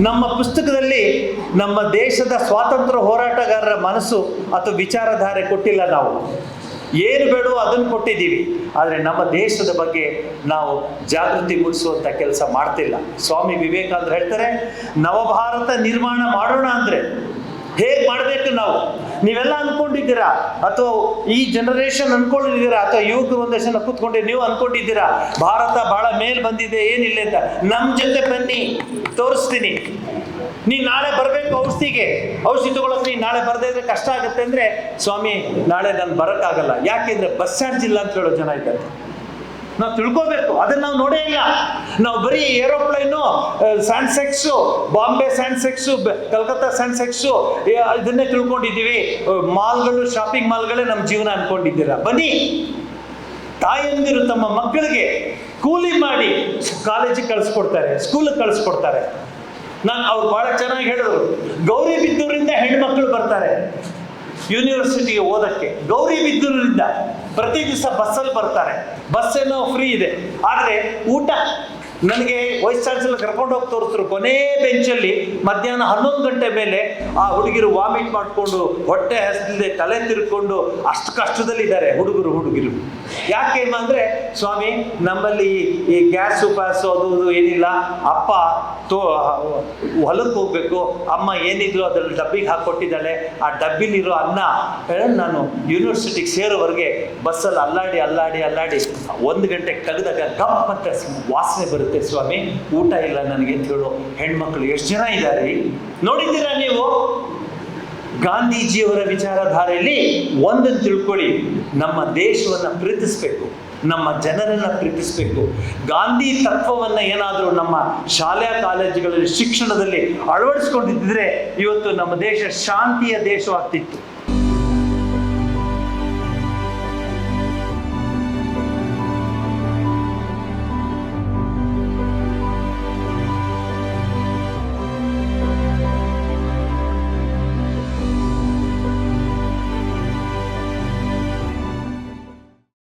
ನಮ್ಮ ಪುಸ್ತಕದಲ್ಲಿ ನಮ್ಮ ದೇಶದ ಸ್ವಾತಂತ್ರ್ಯ ಹೋರಾಟಗಾರರ ಮನಸ್ಸು ಅಥವಾ ವಿಚಾರಧಾರೆ ಕೊಟ್ಟಿಲ್ಲ. ನಾವು ಏನು ಬೇಡೋ ಅದನ್ನು ಕೊಟ್ಟಿದ್ದೀವಿ, ಆದರೆ ನಮ್ಮ ದೇಶದ ಬಗ್ಗೆ ನಾವು ಜಾಗೃತಿ ಮೂಡಿಸುವಂಥ ಕೆಲಸ ಮಾಡ್ತಿಲ್ಲ. ಸ್ವಾಮಿ ವಿವೇಕಾನಂದರು ಹೇಳ್ತಾರೆ, ನವಭಾರತ ನಿರ್ಮಾಣ ಮಾಡೋಣ ಅಂದರೆ ಹೇಗೆ ಮಾಡಬೇಕು ನಾವು? ನೀವೆಲ್ಲ ಅಂದ್ಕೊಂಡಿದ್ದೀರಾ, ಅಥವಾ ಈ ಜನರೇಷನ್ ಅಂದ್ಕೊಂಡಿದ್ದೀರಾ, ಅಥವಾ ಯುವಕ ಒಂದಷ್ಟು ಜನ ಕೂತ್ಕೊಂಡು ನೀವು ಅಂದ್ಕೊಂಡಿದ್ದೀರಾ ಭಾರತ ಭಾಳ ಮೇಲ್ ಬಂದಿದೆ ಏನಿಲ್ಲ ಅಂತ. ನಮ್ಮ ಜೊತೆ ಬನ್ನಿ, ತೋರಿಸ್ತೀನಿ. ನೀನು ನಾಳೆ ಬರಬೇಕು ಔಷಧಿ ತಗೊಳಕ್ಕೆ. ನೀನು ನಾಳೆ ಬರದೇ ಇದ್ರೆ ಕಷ್ಟ ಆಗುತ್ತೆ ಅಂದರೆ, ಸ್ವಾಮಿ ನಾಳೆ ನಾನು ಬರೋಕ್ಕಾಗಲ್ಲ, ಯಾಕೆಂದರೆ ಬಸ್ ಚಾರ್ಜ್ ಇಲ್ಲ ಅಂತ ಹೇಳೋ ಜನ ಇದ್ದಾರೆ. ನಾವು ತಿಳ್ಕೋಬೇಕು, ಅದನ್ನು ನಾವು ನೋಡೇ ಇಲ್ಲ. ನಾವು ಬರೀ ಏರೋಪ್ಲೇನು, ಸ್ಯಾನ್ಸೆಕ್ಸು, ಬಾಂಬೆ ಸ್ಯಾನ್ಸೆಕ್ಸು, ಕಲ್ಕತ್ತಾ ಸ್ಯಾನ್ಸೆಕ್ಸು ಇದನ್ನೇ ತಿಳ್ಕೊಂಡಿದ್ದೀವಿ. ಮಾಲ್ಗಳು, ಶಾಪಿಂಗ್ ಮಾಲ್ಗಳೇ ನಮ್ಮ ಜೀವನ ಅಂದ್ಕೊಂಡಿದ್ದೀರಾ? ಬನ್ನಿ. ತಾಯಂದಿರು ತಮ್ಮ ಮಕ್ಕಳಿಗೆ ಕೂಲಿ ಮಾಡಿ ಕಾಲೇಜಿಗೆ ಕಳಿಸ್ಕೊಡ್ತಾರೆ, ಸ್ಕೂಲಿಗೆ ಕಳಿಸ್ಕೊಡ್ತಾರೆ. ಅವ್ರು ಭಾಳ ಚೆನ್ನಾಗಿ ಹೇಳಿದ್ರು, ಗೌರಿಬಿದೂರಿಂದ ಹೆಣ್ಮಕ್ಳು ಬರ್ತಾರೆ ಯೂನಿವರ್ಸಿಟಿಗೆ ಓದಕ್ಕೆ. ಗೌರಿಬಿದೂರಿಂದ ಪ್ರತಿ ದಿವಸ ಬಸ್ಸಲ್ಲಿ ಬರ್ತಾರೆ. ಬಸ್ ಏನೋ ಫ್ರೀ ಇದೆ, ಆದರೆ ಊಟ ನನಗೆ ವೈಸ್ ಚಾನ್ಸಲರ್ ಕರ್ಕೊಂಡು ಹೋಗಿ ತೋರಿಸಿದ್ರು. ಕೊನೇ ಬೆಂಚಲ್ಲಿ ಮಧ್ಯಾಹ್ನ 11 ಗಂಟೆ ಮೇಲೆ ಆ ಹುಡುಗಿರು ವಾಮಿಟ್ ಮಾಡಿಕೊಂಡು, ಹೊಟ್ಟೆ ಹಸಿದಿದೆ, ತಲೆ ತಿರ್ಕೊಂಡು ಅಷ್ಟು ಕಷ್ಟದಲ್ಲಿದ್ದಾರೆ ಹುಡುಗರು. ಯಾಕೆ ಅಂದರೆ, ಸ್ವಾಮಿ ನಮ್ಮಲ್ಲಿ ಈ ಗ್ಯಾಸು ಪ್ಯಾಸು ಅದು ಏನಿಲ್ಲ, ಅಪ್ಪ ಹೊಲಕ್ಕೆ ಹೋಗ್ಬೇಕು, ಅಮ್ಮ ಏನಿದ್ರು ಅದ್ರಲ್ಲಿ ಡಬ್ಬಿಗೆ ಹಾಕ್ಕೊಟ್ಟಿದ್ದಾಳೆ, ಆ ಡಬ್ಬಿಲಿರೋ ಅನ್ನ ನಾನು ಯೂನಿವರ್ಸಿಟಿಗೆ ಸೇರೋವರೆಗೆ ಬಸ್ಸಲ್ಲಿ ಅಲ್ಲಾಡಿ 1 ಗಂಟೆ ಕಳೆದಾಗ ಗಪ್ ಅಂತ ವಾಸನೆ ಬರುತ್ತೆ. ಸ್ವಾಮಿ ಊಟ ಇಲ್ಲ ನನಗೆ ಅಂತ ಹೇಳೋ ಹೆಣ್ಮಕ್ಳು ಎಷ್ಟು ಜನ ಇದ್ದಾರೆ ನೋಡಿದ್ದೀರಾ ನೀವು? ಗಾಂಧೀಜಿಯವರ ವಿಚಾರಧಾರೆಯಲ್ಲಿ ಒಂದನ್ನು ತಿಳ್ಕೊಳ್ಳಿ, ನಮ್ಮ ದೇಶವನ್ನು ಪ್ರೀತಿಸಬೇಕು, ನಮ್ಮ ಜನರನ್ನು ಪ್ರೀತಿಸಬೇಕು. ಗಾಂಧಿ ತತ್ವವನ್ನು ಏನಾದರೂ ನಮ್ಮ ಶಾಲಾ ಕಾಲೇಜುಗಳಲ್ಲಿ ಶಿಕ್ಷಣದಲ್ಲಿ ಅಳವಡಿಸ್ಕೊಂಡಿದ್ದರೆ ಇವತ್ತು ನಮ್ಮ ದೇಶ ಶಾಂತಿಯ ದೇಶವಾಗ್ತಿತ್ತು.